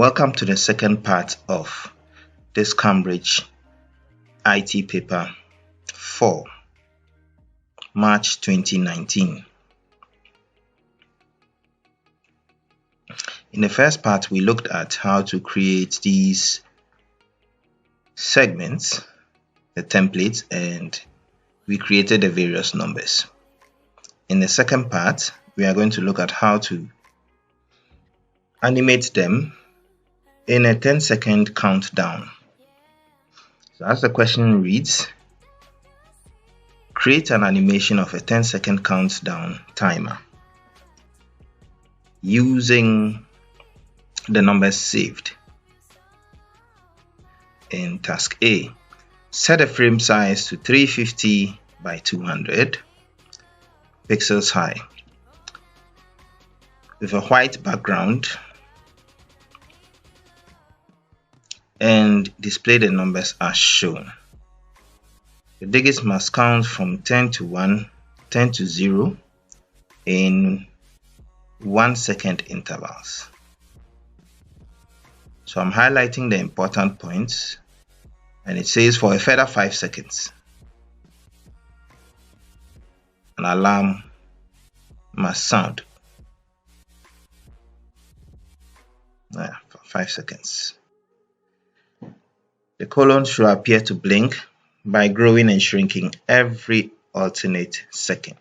Welcome to the second part of this Cambridge IT paper 4, March 2019. In the first part, we looked at how to create these segments, the templates, and we created the various numbers. In the second part, we are going to look at how to animate them in a 10-second countdown. So as the question reads, create an animation of a 10-second countdown timer using the numbers saved. In task A, set the frame size to 350 by 200 pixels high with a white background and display the numbers as shown. The digits must count from 10 to 1, 10 to 0 in 1 second intervals. So I'm highlighting the important points, and it says for a further 5 seconds, an alarm must sound. For 5 seconds. The colon should appear to blink by growing and shrinking every alternate second.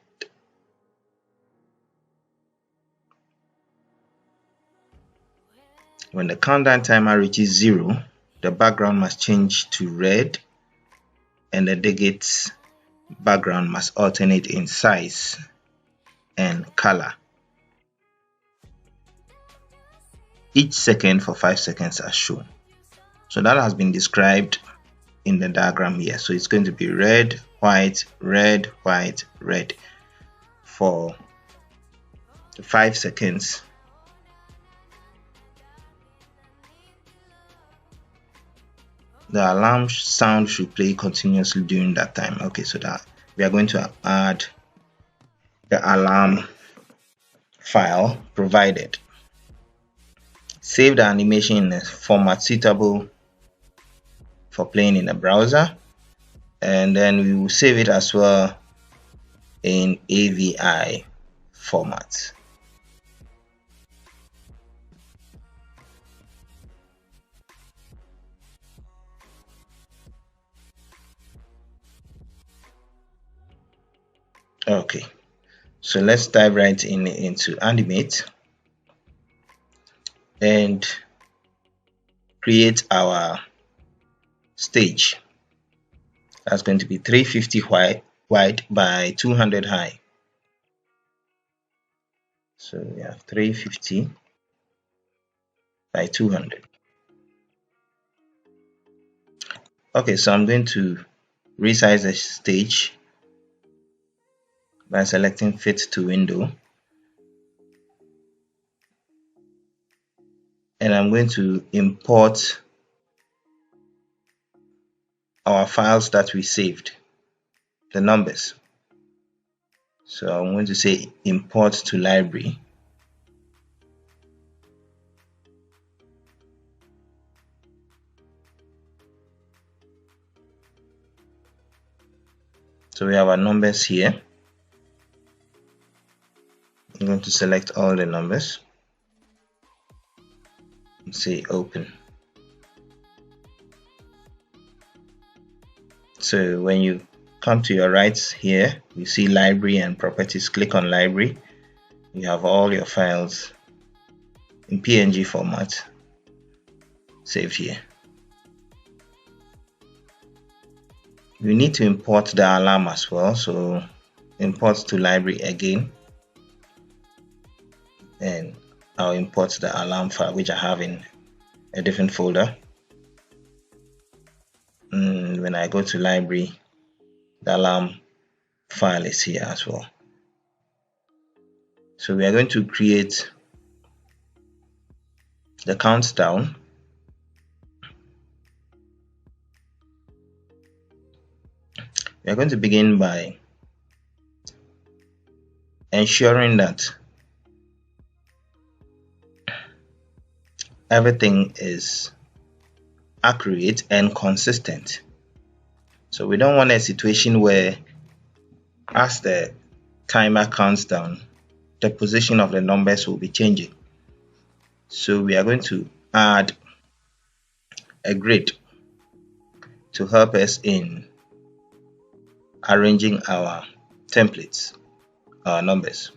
When the countdown timer reaches 0, the background must change to red and the digits background must alternate in size and color each second for 5 seconds as shown. So that has been described in the diagram here. So it's going to be red, white, red, white, red for the 5 seconds. The alarm sound should play continuously during that time. Okay, so that we are going to add the alarm file provided. Save the animation in a format suitable for playing in a browser, and then we will save it as well in AVI format. Okay, so let's dive right into animate and create our stage. That's going to be 350 wide by 200 high. So we have 350 by 200. Okay, so I'm going to resize the stage by selecting fit to window, and I'm going to import our files that we saved, the numbers. So I'm going to say import to library. So we have our numbers here. I'm going to select all the numbers and say open. So when you come to your right here, you see library and properties. Click on library. You have all your files in PNG format saved here. We need to import the alarm as well, so import to library again, and I'll import the alarm file which I have in a different folder. When I go to library, the alarm file is here as well. So we are going to create the countdown. We are going to begin by ensuring that everything is accurate and consistent. So we don't want a situation where as the timer counts down, the position of the numbers will be changing. So we are going to add a grid to help us in arranging our templates, our numbers.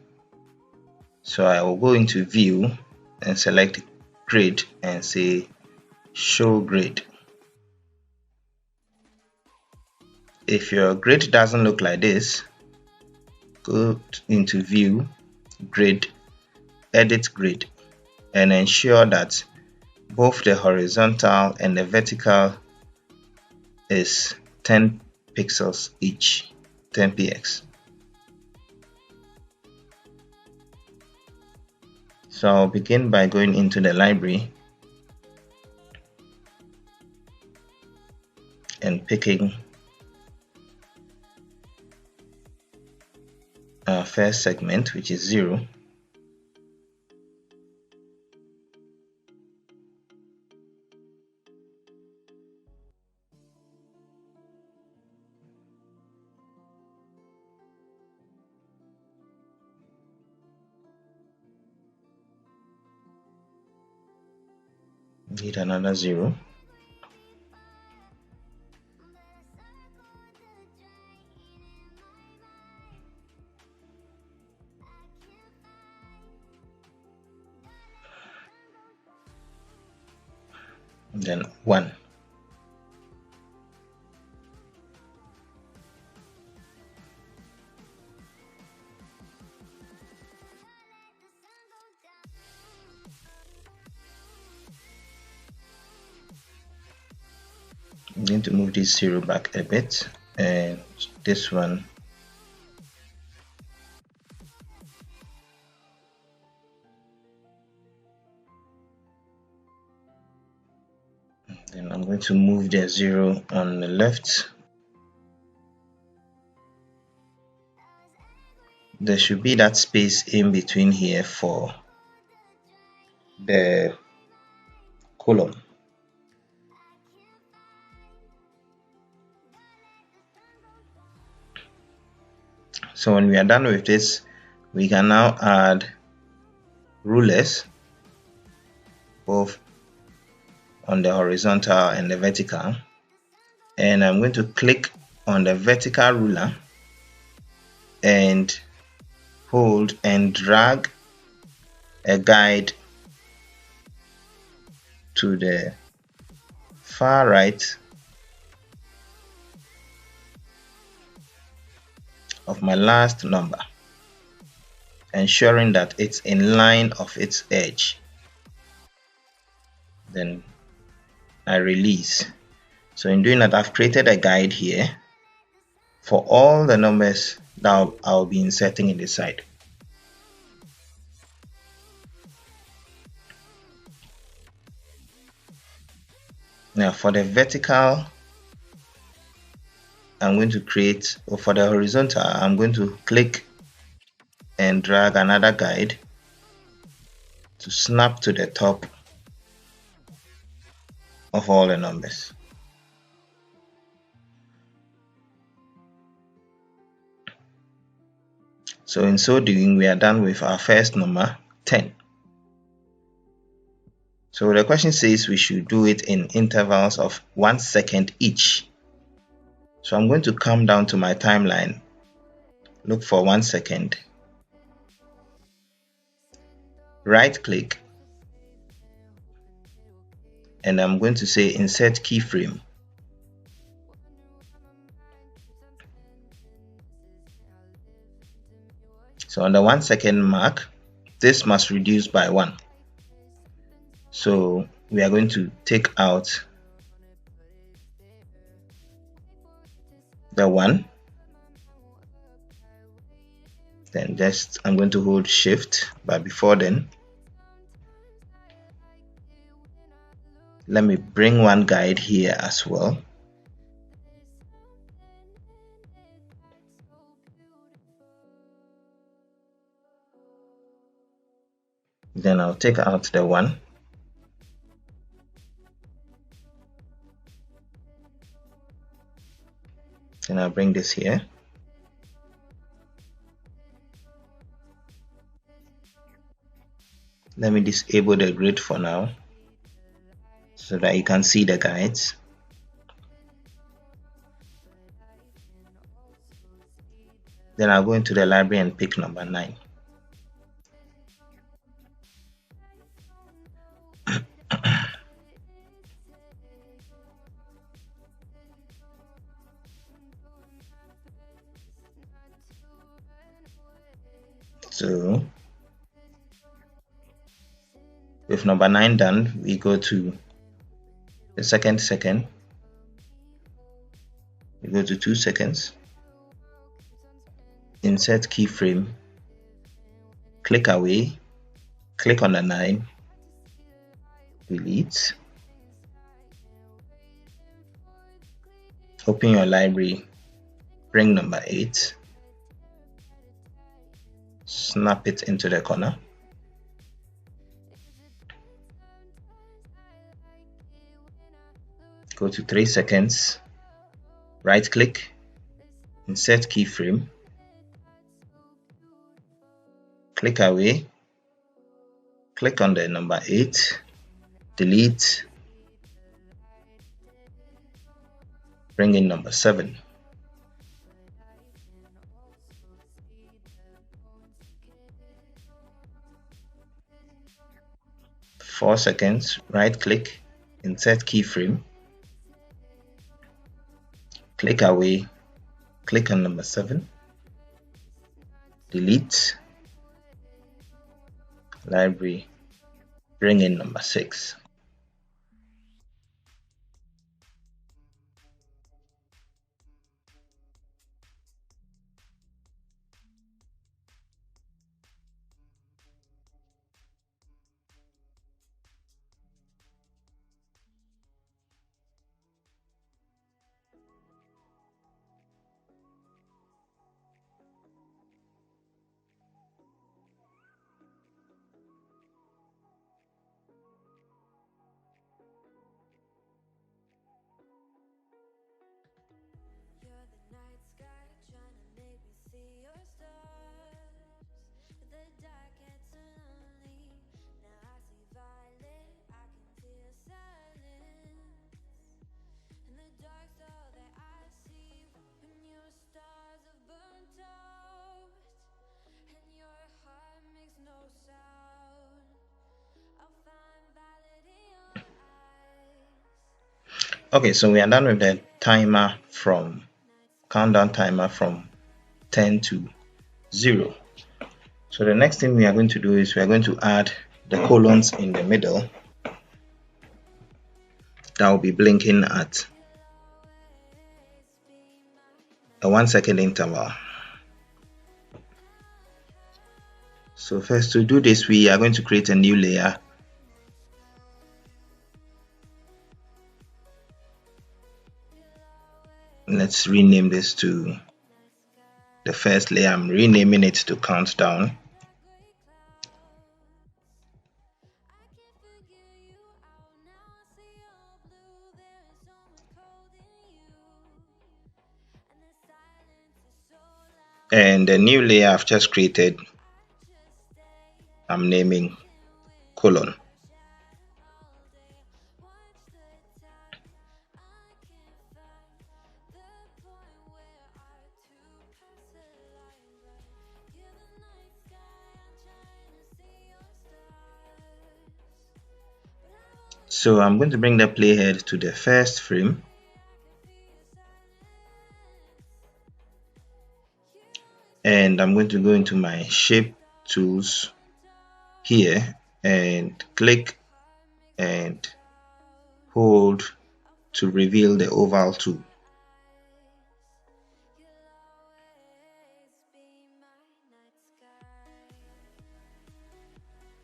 So I will go into view and select grid and say show grid. If your grid doesn't look like this, go into view, grid, edit grid, and ensure that both the horizontal and the vertical is 10 pixels each, 10 px. So I'll begin by going into the library and picking our first segment, which is 0. Need another 0. Then 1. I'm going to move this 0 back a bit, and this one then I'm going to move the 0 on the left. There should be that space in between here for the column. So when we are done with this, we can now add rulers both on the horizontal and the vertical, and I'm going to click on the vertical ruler and hold and drag a guide to the far right of my last number, ensuring that it's in line of its edge. Then I release. So in doing that, I've created a guide here for all the numbers that I'll be inserting in the side. Now for the vertical, I'm going to create, or for the horizontal, I'm going to click and drag another guide to snap to the top of all the numbers. So in so doing, we are done with our first number, 10. So the question says we should do it in intervals of 1 second each. So I'm going to come down to my timeline, look for 1 second, right click, and I'm going to say insert keyframe. So on the 1 second mark, this must reduce by 1. So we are going to take out the 1. Then just I'm going to hold shift, but before then, let me bring one guide here as well. Then I'll take out the 1. I'll bring this here. Let me disable the grid for now so that you can see the guides. Then I'll go into the library and pick number 9. So with number 9 done, we go to the second, we go to 2 seconds, insert keyframe, click away, click on the 9, delete, open your library, bring number 8, snap it into the corner, go to 3 seconds, right click, insert keyframe, click away, click on the number 8, delete, bring in number 7. Four seconds, right click, insert keyframe, click away, click on number 7, delete, library, bring in number 6. Okay, so we are done with the countdown timer from 10 to 0. So the next thing we are going to do is we are going to add the colons in the middle that will be blinking at a 1 second interval. So first, to do this, we are going to create a new layer. Let's rename this to the first layer. I'm renaming it to countdown. And the new layer I've just created, I'm naming colon. So I'm going to bring the playhead to the first frame. And I'm going to go into my shape tools here and click and hold to reveal the oval tool.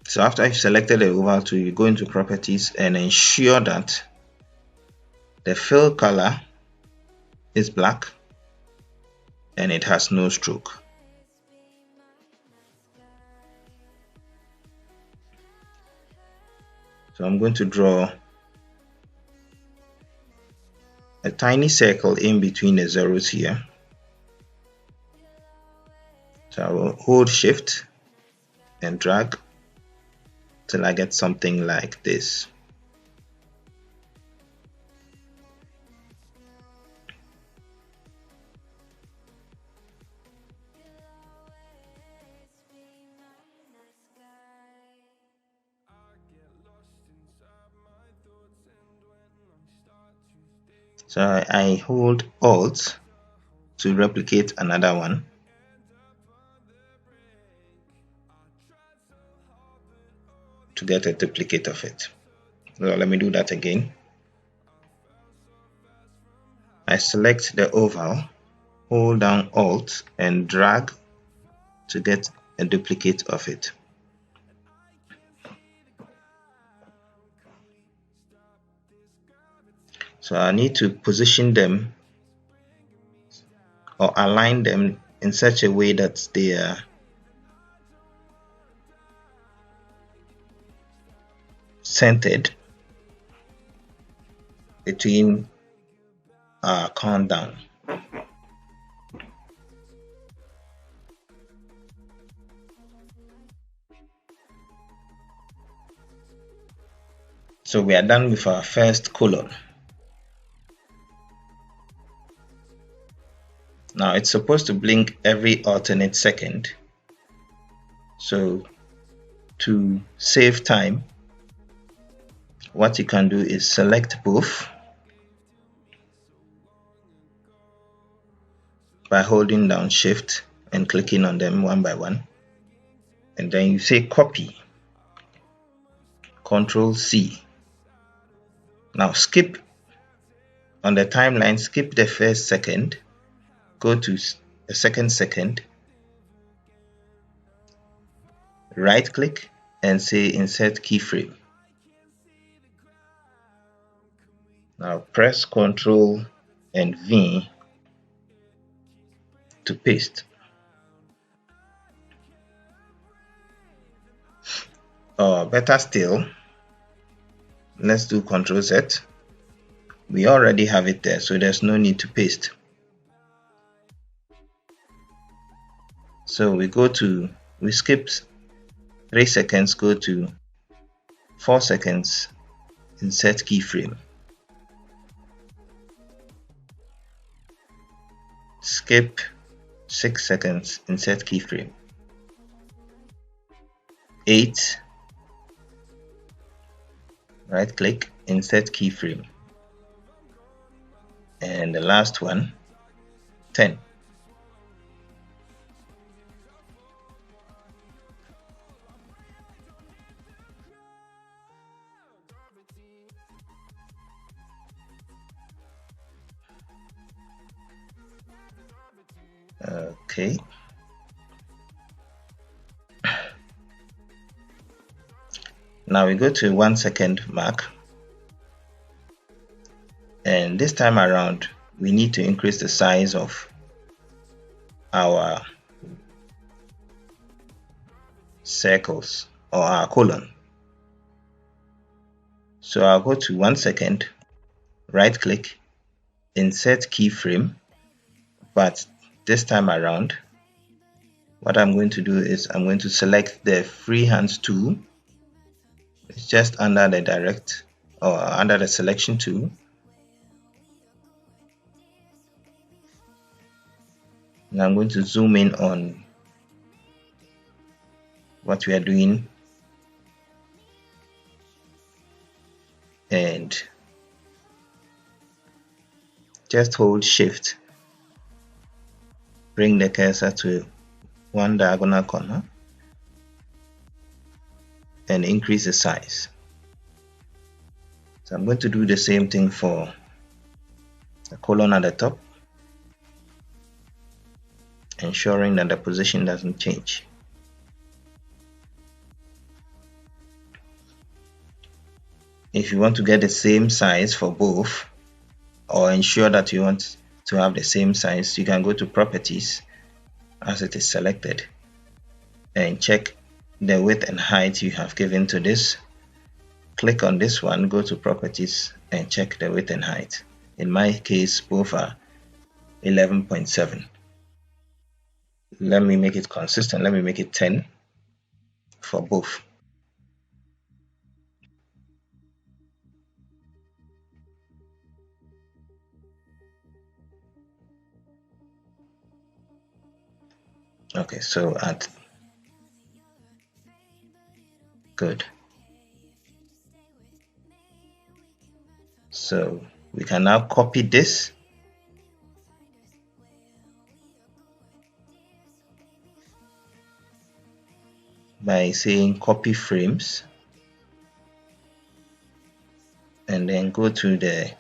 So after I've selected the oval tool, you go into properties and ensure that the fill color is black and it has no stroke. So I'm going to draw a tiny circle in between the zeros here. So I will hold shift and drag till I get something like this. So I hold Alt to replicate another one. To get a duplicate of it. So let me do that again. I select the oval, hold down Alt and drag to get a duplicate of it. So I need to position them or align them in such a way that they are centered between our countdown. So we are done with our first colon. Now it's supposed to blink every alternate second. So to save time, what you can do is select both by holding down shift and clicking on them one by one, and then you say copy, Control C. Now skip on the timeline, skip the first second, go to the second, right click and say insert keyframe. Now press Ctrl and V to paste. Or better still, let's do Ctrl Z. We already have it there, so there's no need to paste. So we skip 3 seconds, go to 4 seconds, insert keyframe. Skip 6 seconds, insert keyframe. 8, right click, insert keyframe. And the last one, 10. Okay. Now we go to 1 second mark, and this time around we need to increase the size of our circles or our colon. So I'll go to 1 second, right click, insert keyframe, but this time around what I'm going to do is I'm going to select the freehand tool. It's just under the direct or under the selection tool. And I'm going to zoom in on what we are doing and just hold shift, bring the cursor to one diagonal corner and increase the size. So I'm going to do the same thing for the colon at the top, ensuring that the position doesn't change. If you want to get the same size for both, or ensure that you want to have the same size, you can go to properties as it is selected and check the width and height you have given to this. Click on this one, go to properties and check the width and height. In my case, both are 11.7. let me make it consistent. Let me make it 10 for both. Okay, so at good. So we can now copy this by saying copy frames and then go to the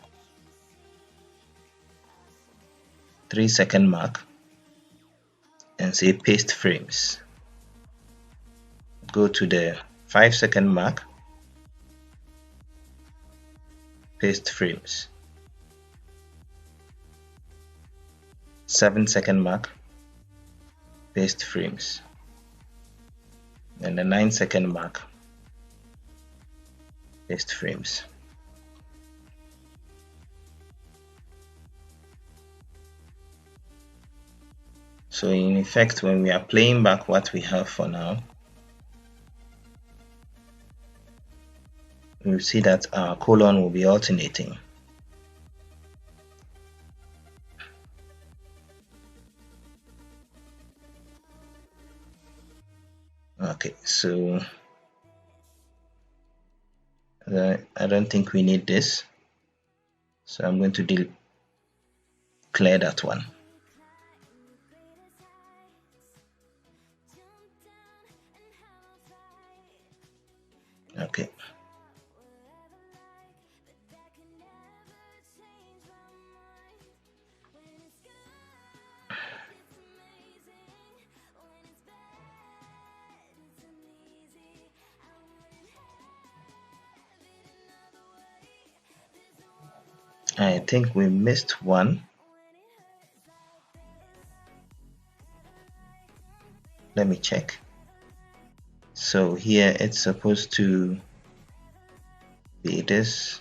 3-second mark and say paste frames. Go to the 5-second mark, paste frames. 7-second mark, paste frames. And the 9-second mark, paste frames. So in effect, when we are playing back what we have for now, we'll see that our colon will be alternating. Okay, so I don't think we need this, so I'm going to clear that one. Okay. I think we missed one. Let me check. So here it's supposed to be this.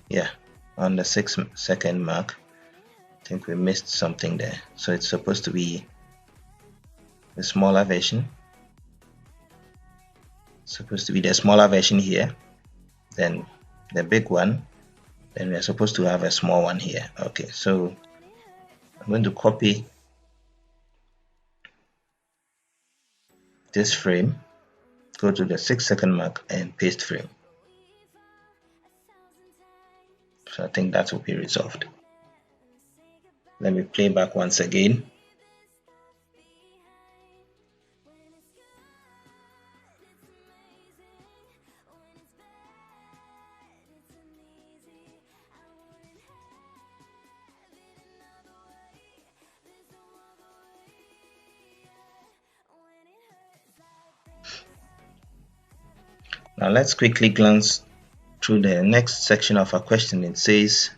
Yeah, on the 6-second mark. I think we missed something there. So it's supposed to be the smaller version. It's supposed to be the smaller version here. Then the big one. Then we are supposed to have a small one here. Okay, so I'm going to copy this frame, go to the 6-second mark and paste frame. So I think that will be resolved. Let me play back once again. Now let's quickly glance through the next section of our question. It says,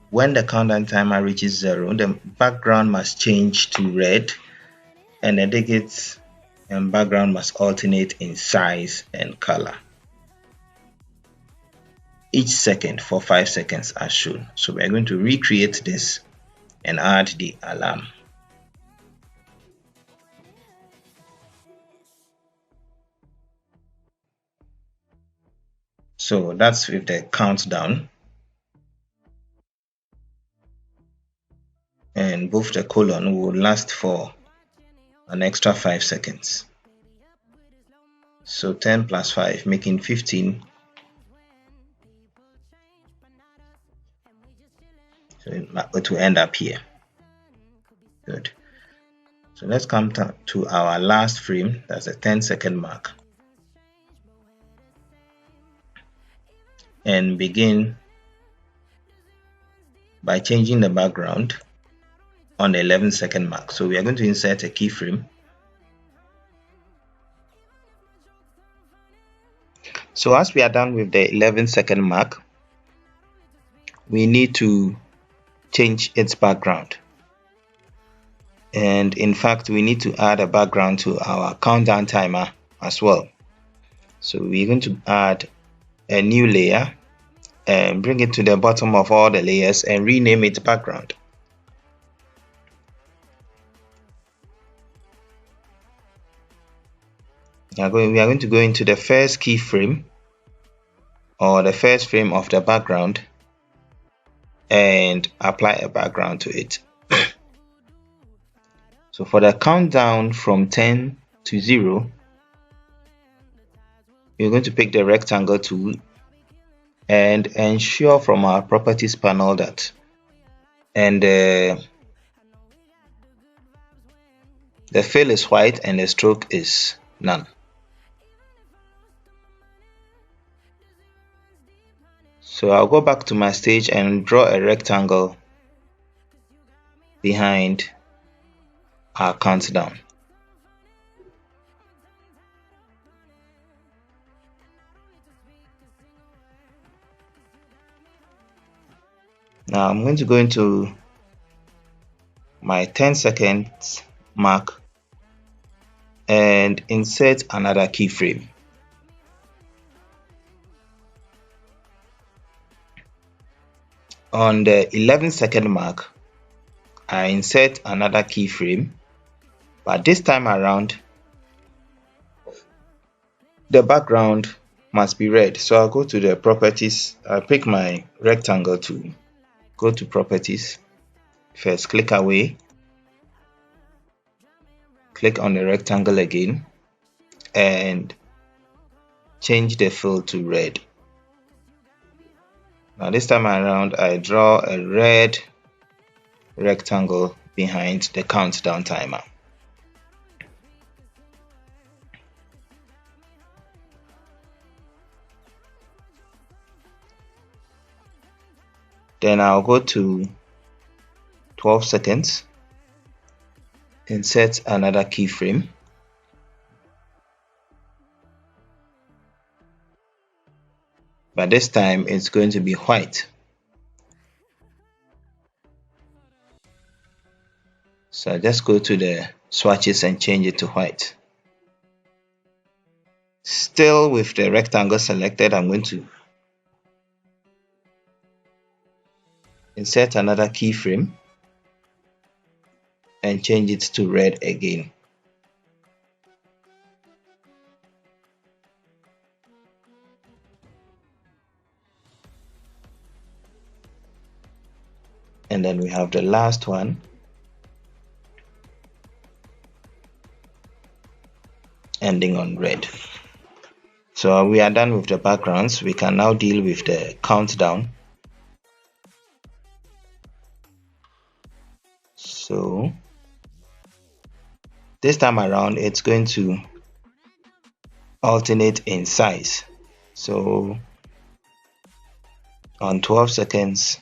when the countdown timer reaches 0, the background must change to red and the digits and background must alternate in size and color each second for 5 seconds as shown. So we are going to recreate this and add the alarm. So that's with the countdown, and both the colon will last for an extra 5 seconds. So 10 plus 5 making 15. So it will end up here. Good. So let's come to our last frame. That's a 10-second mark. And begin by changing the background on the 11-second mark. So we are going to insert a keyframe. So as we are done with the 11-second mark, we need to change its background. And in fact, we need to add a background to our countdown timer as well. So we're going to add a new layer and bring it to the bottom of all the layers and rename it background. We are going to go into the first keyframe or the first frame of the background and apply a background to it. So for the countdown from 10 to 0, we're going to pick the rectangle tool and ensure from our properties panel that the fill is white and the stroke is none. So I'll go back to my stage and draw a rectangle behind our countdown. Now I'm going to go into my 10 seconds mark and insert another keyframe. On the 11-second mark, I insert another keyframe, but this time around the background must be red. So I'll go to the properties, I'll pick my rectangle tool, go to properties, first click away, click on the rectangle again and change the fill to red. Now this time around I draw a red rectangle behind the countdown timer. Then I'll go to 12 seconds, insert another keyframe, but this time it's going to be white. So I just go to the swatches and change it to white. Still with the rectangle selected, I'm going to insert another keyframe and change it to red again. And then we have the last one, ending on red. So we are done with the backgrounds. We can now deal with the countdown. So this time around it's going to alternate in size. So on 12 seconds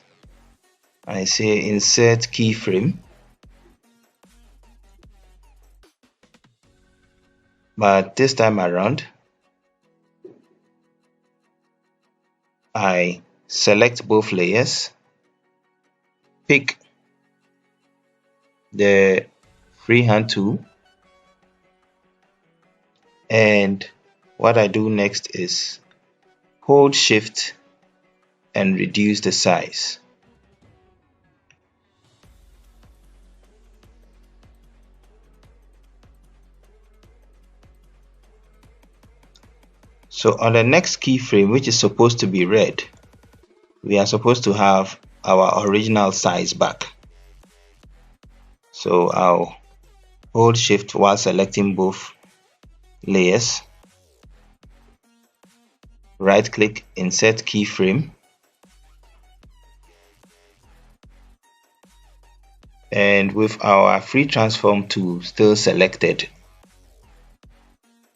I say insert keyframe, but this time around I select both layers, pick the freehand tool, and what I do next is hold shift and reduce the size. So on the next keyframe, which is supposed to be red, we are supposed to have our original size back. So I'll hold shift while selecting both layers, right click, insert keyframe, and with our free transform tool still selected,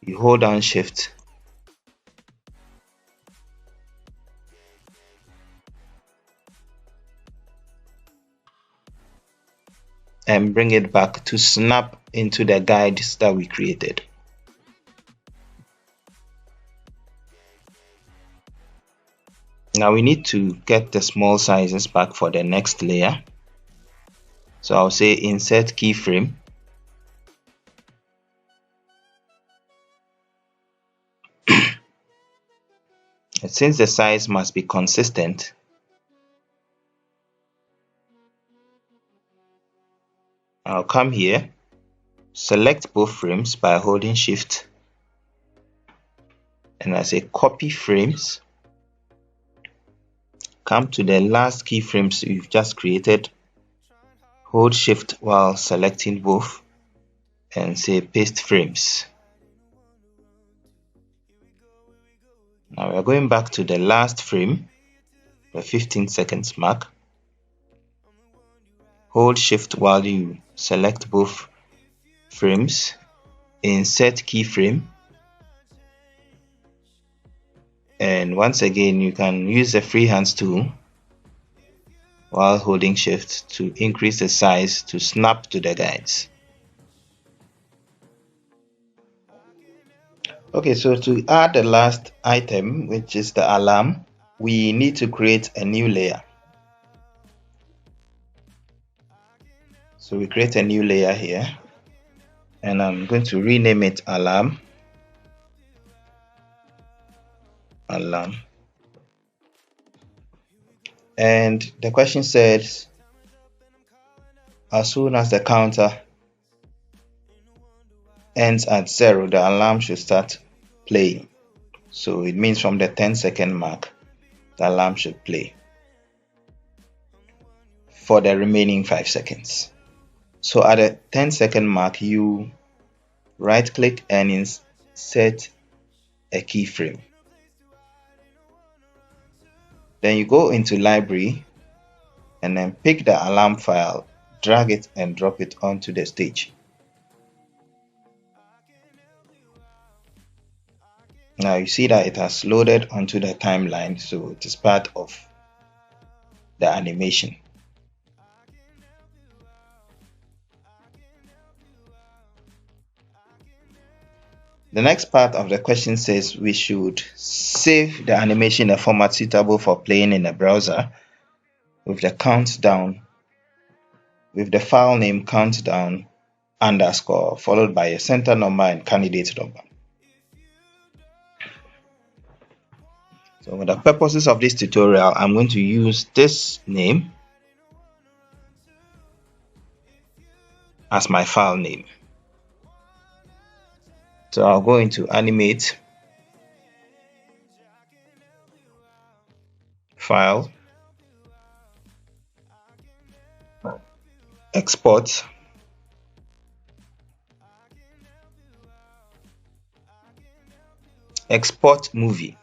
you hold down shift and bring it back to snap into the guides that we created. Now we need to get the small sizes back for the next layer. So I'll say insert keyframe, and since the size must be consistent, I'll come here, select both frames by holding shift and I say copy frames, come to the last keyframes you've just created, hold shift while selecting both, and say paste frames. Now we are going back to the last frame, the 15 seconds mark. Hold shift while you select both frames, insert keyframe, and once again you can use the freehands tool while holding shift to increase the size to snap to the guides. Okay, so to add the last item, which is the alarm, we need to create a new layer. So we create a new layer here, and I'm going to rename it alarm. And the question says, as soon as the counter ends at 0, the alarm should start playing. So it means from the 10-second mark, the alarm should play for the remaining 5 seconds. So at the 10-second mark, you right click and insert a keyframe. Then you go into library and then pick the alarm file, drag it and drop it onto the stage. Now you see that it has loaded onto the timeline, so it is part of the animation. The next part of the question says we should save the animation in a format suitable for playing in a browser with the countdown, with the file name countdown underscore followed by a center number and candidate number. So for the purposes of this tutorial, I'm going to use this name as my file name. So I'll go into animate, file, export, export movie.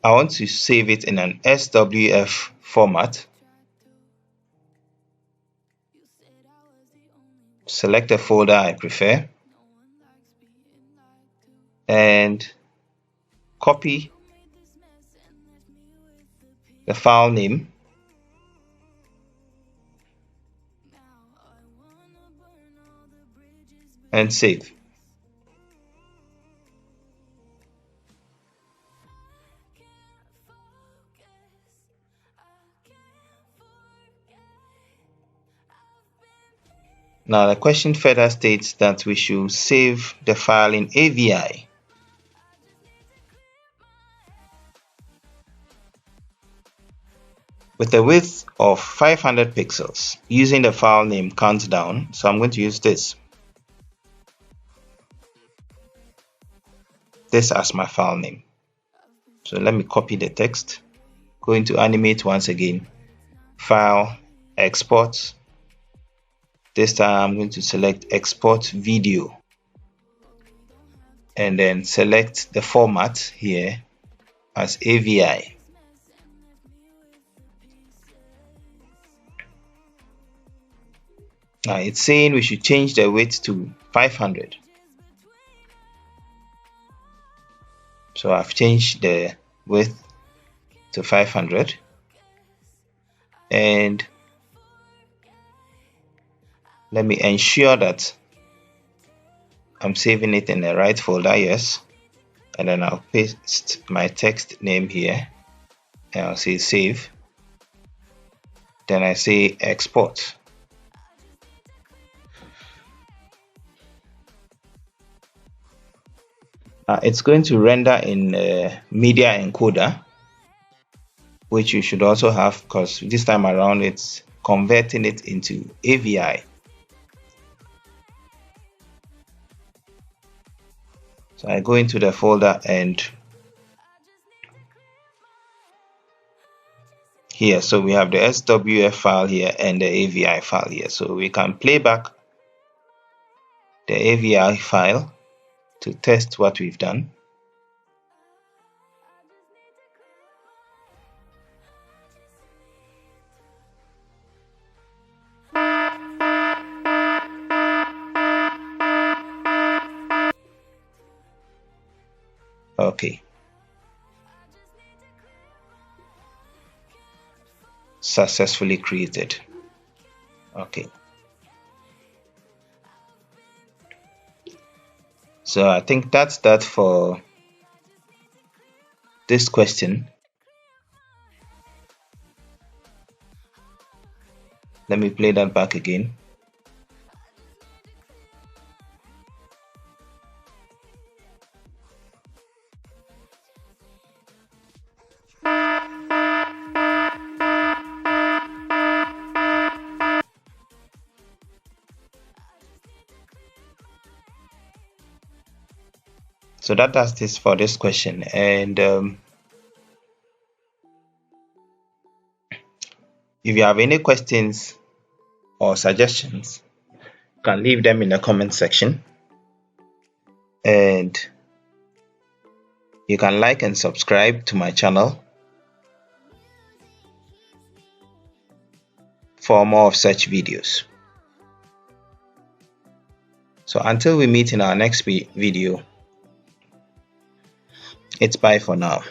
I want to save it in an SWF format. Select the folder I prefer and copy the file name and save. Now the question further states that we should save the file in AVI. With a width of 500 pixels using the file name countdown. So I'm going to use this as my file name. So let me copy the text, go into animate once again, file, export. This time I'm going to select export video and then select the format here as AVI. Now it's saying we should change the width to 500. So I've changed the width to 500 and let me ensure that I'm saving it in the right folder, yes, and then I'll paste my text name here and I'll say save, then I say export. It's going to render in media encoder, which you should also have because this time around it's converting it into AVI. So I go into the folder and here, so we have the SWF file here and the AVI file here. So we can play back the AVI file to test what we've done. Okay. Successfully created. Okay. So I think that's that for this question. Let me play that back again. So that does this for this question. And if you have any questions or suggestions, you can leave them in the comment section. And you can like and subscribe to my channel for more of such videos. So until we meet in our next video, it's bye for now.